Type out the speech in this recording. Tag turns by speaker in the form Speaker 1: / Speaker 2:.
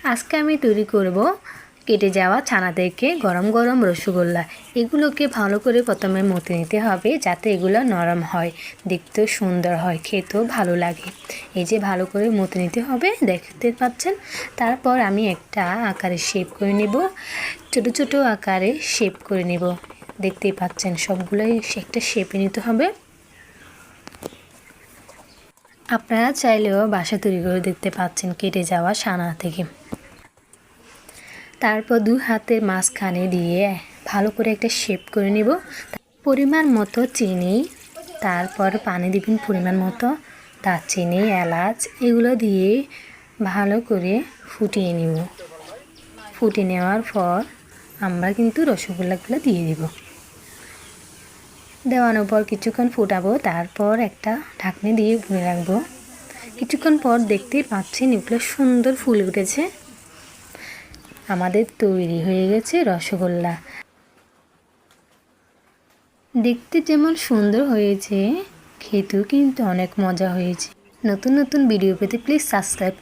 Speaker 1: আজকে আমি তৈরি করব কেটে যাওয়া ছানা থেকে গরম গরম রসগোল্লা। এগুলোকে ভালো করে প্রথমে মথে নিতে হবে যাতে এগুলো নরম হয়, দেখতেও সুন্দর হয়, খেতেও ভালো লাগে। এই যে ভালো করে মথে নিতে হবে, দেখতে পাচ্ছেন। তারপর আমি একটা আকারে শেপ করে নেব, ছোট ছোট আকারে শেপ করে নেব। দেখতেই পাচ্ছেন সবগুলোই একটা শেপে নিতে হবে। আপনারা চাইলেও বাসা তৈরি করে দেখতে পাচ্ছেন কেটে যাওয়া ছানা থেকে। তারপর দুই হাতের মাঝখানে দিয়ে ভালো করে একটা শেপ করে নিব। পরিমাণ মতো চিনি, তারপর পানি দিবেন পরিমাণ মতো, দারচিনি, এলাচ এগুলো দিয়ে ভালো করে ফুটিয়ে নিব। ফুটিয়ে নেওয়ার পর আমরা কিন্তু রসগোল্লাগুলো দিয়ে দিব। দেওয়ানোর পর কিছুক্ষণ ফুটাবো, তারপর একটা ঢাকনি দিয়ে ভরে রাখবো। কিছুক্ষণ পর দেখতেই পাচ্ছেন এগুলো সুন্দর ফুলে উঠেছে। আমাদের তৈরি হয়ে গেছে রসগোল্লা। দেখতে যেমন সুন্দর হয়েছে, খেতেও কিন্তু অনেক মজা হয়েছে। নতুন নতুন ভিডিও পেতে প্লিজ সাবস্ক্রাইব